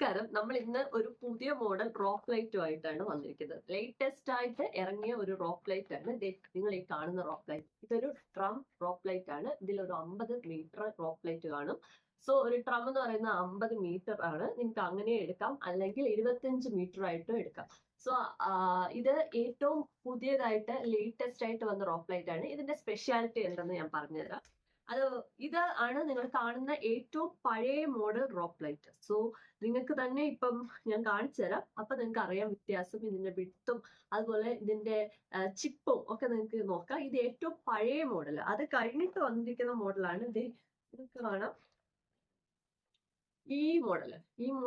നമസ്കാരം. നമ്മൾ ഇന്ന് ഒരു പുതിയ മോഡൽ റോക്ക് ലൈറ്റുമായിട്ടാണ് വന്നിരിക്കുന്നത്. ലേറ്റസ്റ്റ് ആയിട്ട് ഇറങ്ങിയ ഒരു റോക്ക് ലൈറ്റ് ആണ് നിങ്ങൾ ഈ കാണുന്ന റോക്ക് ലൈറ്റ്. ഇതൊരു ട്രം റോക്ക് ലൈറ്റ് ആണ്. ഇതിലൊരു 50 മീറ്റർ റോക്ക് ലൈറ്റ് കാണും. സോ ഒരു ട്രം എന്ന് പറയുന്ന 50 മീറ്റർ ആണ്. നിങ്ങൾക്ക് അങ്ങനെ എടുക്കാം, അല്ലെങ്കിൽ 25 മീറ്റർ ആയിട്ടും എടുക്കാം. സോ ഇത് ഏറ്റവും പുതിയതായിട്ട് ലേറ്റസ്റ്റ് ആയിട്ട് വന്ന റോക്ക് ലൈറ്റ് ആണ്. ഇതിന്റെ സ്പെഷ്യാലിറ്റി എന്തെന്ന് ഞാൻ പറഞ്ഞുതരാം. ഇത് ആണ് നിങ്ങൾ കാണുന്ന ഏറ്റവും പഴയ മോഡൽ റോക്ക് ലൈറ്റ്. സോ നിങ്ങൾക്ക് തന്നെ ഇപ്പം ഞാൻ കാണിച്ചു തരാം. അപ്പൊ നിങ്ങൾക്ക് അറിയാം വ്യത്യാസം, ഇതിന്റെ വിഡ്ത്തും അതുപോലെ ഇതിന്റെ ചിപ്പും ഒക്കെ നിങ്ങൾക്ക് നോക്കാം. ഇത് ഏറ്റവും പഴയ മോഡൽ. അത് കഴിഞ്ഞിട്ട് വന്നിരിക്കുന്ന മോഡലാണ് ഇത്. നിങ്ങൾക്ക് കാണാം ഈ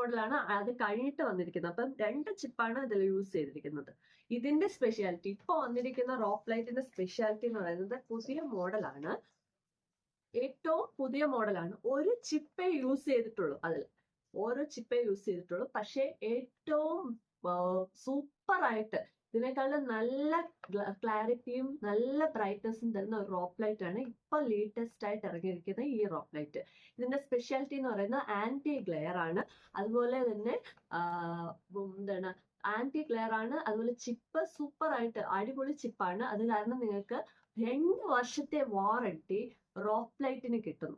മോഡലാണ് അത് കഴിഞ്ഞിട്ട് വന്നിരിക്കുന്നത്. അപ്പം 2 ചിപ്പാണ് ഇതിൽ യൂസ് ചെയ്തിരിക്കുന്നത്. ഇതിന്റെ സ്പെഷ്യാലിറ്റി, ഇപ്പൊ വന്നിരിക്കുന്ന റോക്ക് ലൈറ്റിന്റെ സ്പെഷ്യാലിറ്റി എന്ന് പറയുന്നത് പുതിയ മോഡലാണ്. ഏറ്റവും പുതിയ മോഡലാണ്. ഒരു ചിപ്പേ യൂസ് ചെയ്തിട്ടുള്ളൂ. ഓരോ ചിപ്പേ യൂസ് ചെയ്തിട്ടുള്ളൂ. പക്ഷെ ഏറ്റവും സൂപ്പർ ആയിട്ട് ഇതിനേക്കാളും നല്ല ക്ലാരിറ്റിയും നല്ല ബ്രൈറ്റ്നസും തരുന്ന ഒരു റോക്ക് ലൈറ്റ് ആണ് ഇപ്പൊ ലേറ്റസ്റ്റ് ആയിട്ട് ഇറങ്ങിയിരിക്കുന്ന ഈ റോക്ക് ലൈറ്റ്. ഇതിന്റെ സ്പെഷ്യാലിറ്റി എന്ന് പറയുന്നത് ആന്റി ഗ്ലെയർ ആണ്. അതുപോലെ തന്നെ എന്താണ്, ആന്റി ഗ്ലെയർ ആണ്. അതുപോലെ ചിപ്പ് സൂപ്പർ ആയിട്ട് അടിപൊളി ചിപ്പാണ്. അത് കാരണം നിങ്ങൾക്ക് 2 വർഷത്തെ വാറണ്ടി റോക്ക് ലൈറ്റിന് കിട്ടുന്നു.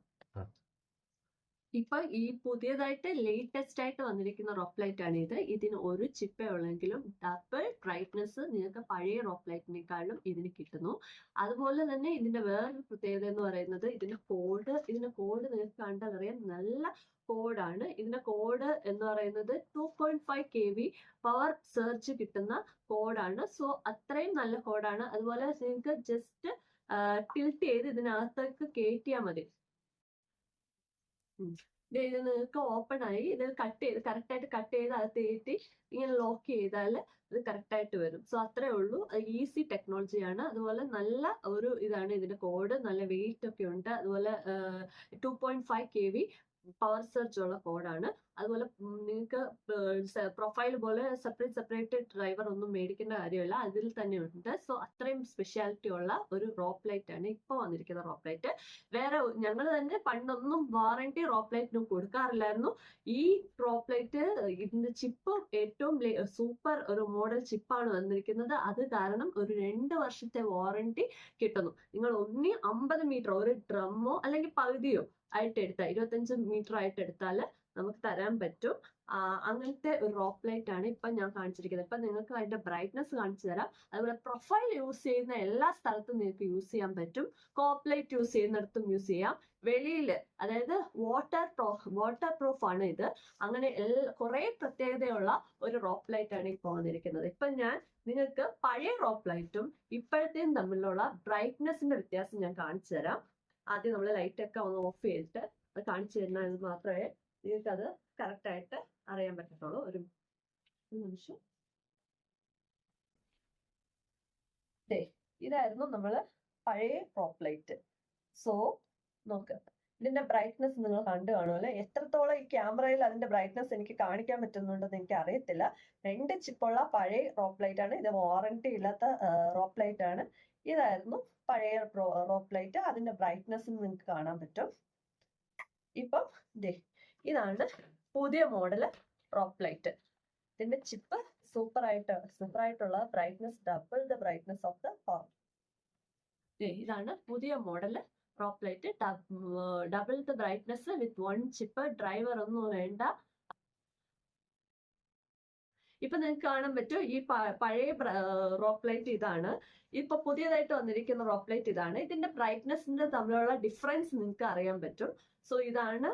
ഇപ്പൊ ഈ പുതിയതായിട്ട് ലേറ്റസ്റ്റ് ആയിട്ട് വന്നിരിക്കുന്ന റോക്ക് ലൈറ്റ് ആണ് ഇത്. ഇതിന് ഒരു ചിപ്പേ ഉള്ളെങ്കിലും ഡബിൾ ബ്രൈറ്റ്നസ് നിങ്ങൾക്ക് പഴയ റോക്ക് ലൈറ്റിനേക്കാളും ഇതിന് കിട്ടുന്നു. അതുപോലെ തന്നെ ഇതിന്റെ വേറൊരു പ്രത്യേകത എന്ന് പറയുന്നത് ഇതിന്റെ കോഡ് നിങ്ങൾക്ക് കണ്ടാൽ അറിയാം, നല്ല കോഡാണ്. ഇതിന്റെ കോഡ് എന്ന് പറയുന്നത് 2.5 kV പവർ സർജ് കിട്ടുന്ന കോഡാണ്. സോ അത്രയും നല്ല കോഡാണ്. അതുപോലെ നിങ്ങൾക്ക് ജസ്റ്റ് ടിൽറ്റ് ചെയ്ത് ഇതിനകത്തേക്ക് കയറ്റിയാൽ മതി. ഇത് നിങ്ങൾക്ക് ഓപ്പൺ ആയി ഇത് കറക്റ്റ് ആയിട്ട് കട്ട് ചെയ്ത് അകത്ത് കയറ്റി ഇങ്ങനെ ലോക്ക് ചെയ്താൽ ഇത് കറക്റ്റ് ആയിട്ട് വരും. സോ അത്രേ ഉള്ളൂ. ഈസി ടെക്നോളജിയാണ്. അതുപോലെ നല്ല ഒരു ഇതാണ്. ഇതിന്റെ കോഡ് നല്ല വെയിറ്റ് ഒക്കെ ഉണ്ട്. അതുപോലെ 2.5 kV പവർ സർജ് ഉള്ള കോഡാണ്. അതുപോലെ നിങ്ങൾക്ക് പ്രൊഫൈൽ പോലെ സെപ്പറേറ്റ് ഡ്രൈവർ ഒന്നും മേടിക്കേണ്ട കാര്യമില്ല, അതിൽ തന്നെ ഉണ്ട്. സോ അത്രയും സ്പെഷ്യാലിറ്റി ഉള്ള ഒരു റോക്ക് ലൈറ്റ് ആണ് ഇപ്പൊ വന്നിരിക്കുന്ന റോക്ക് ലൈറ്റ്. വേറെ ഞങ്ങൾ തന്നെ പണ്ടൊന്നും വാറണ്ടി റോക്ക് ലൈറ്റിനും കൊടുക്കാറില്ലായിരുന്നു. ഈ റോക്ക് ലൈറ്റ് ഇതിന്റെ ചിപ്പ് ഏറ്റവും സൂപ്പർ ഒരു മോഡൽ ചിപ്പാണ് വന്നിരിക്കുന്നത്. അത് കാരണം ഒരു 2 വർഷത്തെ വാറണ്ടി കിട്ടുന്നു. നിങ്ങൾ 50 മീറ്റർ ഒരു ഡ്രമ്മോ അല്ലെങ്കിൽ പകുതിയോ ആയിട്ട് എടുത്താൽ 25 മീറ്റർ ആയിട്ട് എടുത്താൽ നമുക്ക് തരാൻ പറ്റും. അങ്ങനത്തെ ഒരു റോക്ക് ലൈറ്റ് ആണ് ഇപ്പൊ ഞാൻ കാണിച്ചിരിക്കുന്നത്. ഇപ്പൊ നിങ്ങൾക്ക് അതിന്റെ ബ്രൈറ്റ്നസ് കാണിച്ചു തരാം. അതുപോലെ പ്രൊഫൈൽ യൂസ് ചെയ്യുന്ന എല്ലാ സ്ഥലത്തും നിങ്ങൾക്ക് യൂസ് ചെയ്യാൻ പറ്റും. കോപ്പ് ലൈറ്റ് യൂസ് ചെയ്യുന്നിടത്തും യൂസ് ചെയ്യാം. വെളിയിൽ, അതായത് വാട്ടർ പ്രൂഫ് ആണ് ഇത്. അങ്ങനെ കുറെ പ്രത്യേകതയുള്ള ഒരു റോക്ക് ലൈറ്റ് ആണ് ഇപ്പൊ വന്നിരിക്കുന്നത്. ഇപ്പൊ ഞാൻ നിങ്ങൾക്ക് പഴയ റോക്ക് ലൈറ്റും ഇപ്പോഴത്തെയും തമ്മിലുള്ള ബ്രൈറ്റ്നസിന്റെ വ്യത്യാസം ഞാൻ കാണിച്ചു തരാം. ആദ്യം നമ്മൾ ലൈറ്റ് ഒക്കെ ഒന്ന് ഓഫ് ചെയ്തിട്ട് അത് കാണിച്ചു തരുന്നത് മാത്രമേ നിങ്ങൾക്ക് അത് കറക്റ്റ് ആയിട്ട് അറിയാൻ പറ്റത്തുള്ളൂ. ഒരു നിമിഷം. ഇതായിരുന്നു നമ്മള് പഴയ റോക്ക് ലൈറ്റ്. സോ നോക്ക്, ഇതിന്റെ ബ്രൈറ്റ്നസ് നിങ്ങൾ കണ്ടു കാണുമല്ലോ. എത്രത്തോളം ഈ ക്യാമറയിൽ അതിന്റെ ബ്രൈറ്റ്നസ് എനിക്ക് കാണിക്കാൻ പറ്റുന്നുണ്ടെന്ന് എനിക്ക് അറിയത്തില്ല. 2 ചിപ്പുള്ള പഴയ റോക്ക് ലൈറ്റ് ആണ് ഇത്. വാറണ്ടി ഇല്ലാത്ത റോക്ക് ലൈറ്റ് ആണ്. ഇതായിരുന്നു പഴയ റോക്ക് ലൈറ്റ്. അതിന്റെ ബ്രൈറ്റ്നസ് നിങ്ങൾക്ക് കാണാൻ പറ്റും. ഇപ്പം ഇതാണ് പുതിയ മോഡൽ റോക്ക് ലൈറ്റ്. ഇതിന്റെ ചിപ്പ് സൂപ്പർ ആയിട്ടുള്ള brightness, double the brightness of the home. ഇതാണ് പുതിയ model rock light. Double the brightness with 1 chip. Driver ഒന്നും വേണ്ട. ഇപ്പൊ നിങ്ങൾക്ക് കാണാൻ പറ്റും ഈ പഴയ റോക്ക് ലൈറ്റ് ഇതാണ്. ഇപ്പൊ പുതിയതായിട്ട് വന്നിരിക്കുന്ന റോക്ക് ലൈറ്റ് ഇതാണ്. ഇതിന്റെ ബ്രൈറ്റ്നസിന്റെ തമ്മിലുള്ള ഡിഫറൻസ് നിങ്ങൾക്ക് അറിയാൻ പറ്റും. സോ ഇതാണ്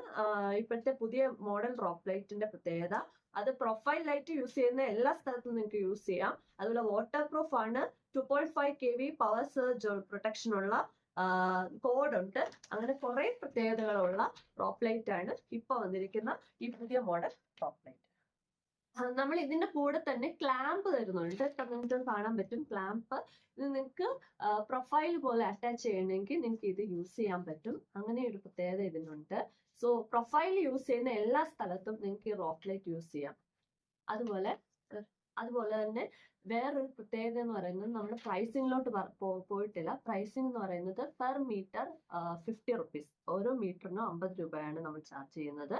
ഇപ്പോഴത്തെ പുതിയ മോഡൽ റോക്ക് ലൈറ്റിന്റെ പ്രത്യേകത. അത് പ്രൊഫൈൽ ലൈറ്റ് യൂസ് ചെയ്യുന്ന എല്ലാ സ്ഥലത്തും നിങ്ങൾക്ക് യൂസ് ചെയ്യാം. അതുപോലെ വാട്ടർ പ്രൂഫ് ആണ്. 2.5 kV പവർ സർജ് പ്രൊട്ടക്ഷൻ ഉള്ള കോഡ് ഉണ്ട്. അങ്ങനെ കുറെ പ്രത്യേകതകളുള്ള റോക്ക് ലൈറ്റ് ആണ് ഇപ്പൊ വന്നിരിക്കുന്ന ഈ പുതിയ മോഡൽ റോക്ക് ലൈറ്റ്. നമ്മൾ ഇതിന്റെ കൂടെ തന്നെ ക്ലാമ്പ് തരുന്നുണ്ട്. ഇപ്പൊ നിങ്ങൾക്ക് കാണാൻ പറ്റും ക്ലാമ്പ്. ഇത് നിങ്ങൾക്ക് പ്രൊഫൈൽ പോലെ അറ്റാച്ച് ചെയ്യണമെങ്കിൽ നിങ്ങൾക്ക് ഇത് യൂസ് ചെയ്യാൻ പറ്റും. അങ്ങനെ ഒരു പ്രത്യേകത ഇതിനുണ്ട്. സോ പ്രൊഫൈൽ യൂസ് ചെയ്യുന്ന എല്ലാ സ്ഥലത്തും നിങ്ങൾക്ക് ഈ റോക്ക് ലൈറ്റ് യൂസ് ചെയ്യാം. അതുപോലെ തന്നെ വേറൊരു പ്രത്യേകത എന്ന് പറയുന്നത്, നമ്മൾ പ്രൈസിങ്ങിലോട്ട് പോയിട്ടില്ല. പ്രൈസിംഗ് എന്ന് പറയുന്നത് പെർ മീറ്റർ 50 റുപ്പീസ്. ഓരോ മീറ്ററിനും 50 രൂപയാണ് നമ്മൾ ചാർജ് ചെയ്യുന്നത്.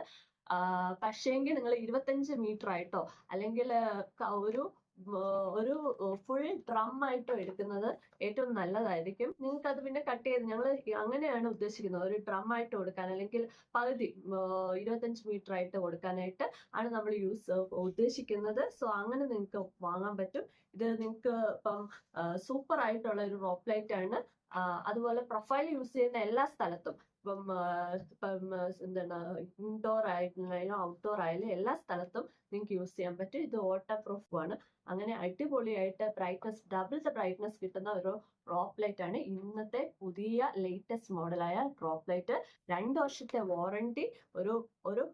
പക്ഷേങ്കിൽ നിങ്ങൾ 25 മീറ്റർ ആയിട്ടോ അല്ലെങ്കിൽ ഒരു ഫുൾ ഡ്രം ആയിട്ടോ എടുക്കുന്നത് ഏറ്റവും നല്ലതായിരിക്കും. നിങ്ങൾക്ക് അത് പിന്നെ കട്ട് ചെയ്ത് ഞങ്ങൾ അങ്ങനെയാണ് ഉദ്ദേശിക്കുന്നത്, ഒരു ഡ്രം ആയിട്ട് കൊടുക്കാൻ അല്ലെങ്കിൽ പകുതി 25 മീറ്റർ ആയിട്ട് കൊടുക്കാനായിട്ട് ആണ് നമ്മൾ ഉദ്ദേശിക്കുന്നത്. സോ അങ്ങനെ നിങ്ങൾക്ക് വാങ്ങാൻ പറ്റും. ഇത് നിങ്ങൾക്ക് ഇപ്പം സൂപ്പർ ആയിട്ടുള്ള ഒരു റോപ്പ് ലൈറ്റ് ആണ്. അതുപോലെ പ്രൊഫൈൽ യൂസ് ചെയ്യുന്ന എല്ലാ സ്ഥലത്തും ഇപ്പം എന്താണ് ഇൻഡോർ ആയിട്ടുള്ള ഔട്ട്ഡോർ ആയാലും എല്ലാ സ്ഥലത്തും നിങ്ങൾക്ക് യൂസ് ചെയ്യാൻ പറ്റും. ഇത് വാട്ടർ പ്രൂഫും ആണ്. അങ്ങനെ അടിപൊളിയായിട്ട് ബ്രൈറ്റ്നസ് ഡബിൾ ദ ബ്രൈറ്റ്നസ് കിട്ടുന്ന ഒരു ഡ്രോപ്പ് ലൈറ്റ് ആണ് ഇന്നത്തെ പുതിയ ലേറ്റസ്റ്റ് മോഡലായ ഡ്രോപ്പ് ലൈറ്റ്. 2 വർഷത്തെ വാറണ്ടി ഒരു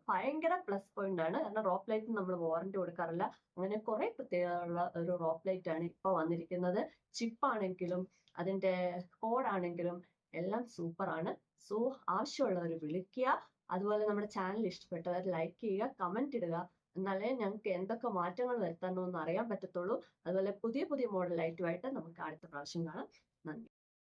ഭയങ്കര പ്ലസ് പോയിന്റ് ആണ്. കാരണം ഡ്രോപ്പ് ലൈറ്റ് നമ്മൾ വാറണ്ടി കൊടുക്കാറില്ല. അങ്ങനെ കുറെ പ്രത്യേകതയുള്ള ഒരു ഡ്രോപ്പ് ലൈറ്റ് ആണ് ഇപ്പൊ വന്നിരിക്കുന്നത്. ചിപ്പ് ആണെങ്കിലും അതിന്റെ കോഡാണെങ്കിലും എല്ലാം സൂപ്പർ ആണ്. സോ ആവശ്യമുള്ളവർ വിളിക്കുക. അതുപോലെ നമ്മുടെ ചാനൽ ഇഷ്ടപ്പെട്ടവർ ലൈക്ക് ചെയ്യുക, കമന്റ് ഇടുക. എന്നാലേ ഞങ്ങൾക്ക് എന്തൊക്കെ മാറ്റങ്ങൾ വരുത്തണമെന്ന് അറിയാൻ പറ്റത്തുള്ളൂ. അതുപോലെ പുതിയ പുതിയ മോഡൽ ലൈറ്റുമായിട്ട് നമുക്ക് അടുത്ത പ്രാവശ്യം കാണാം. നന്ദി.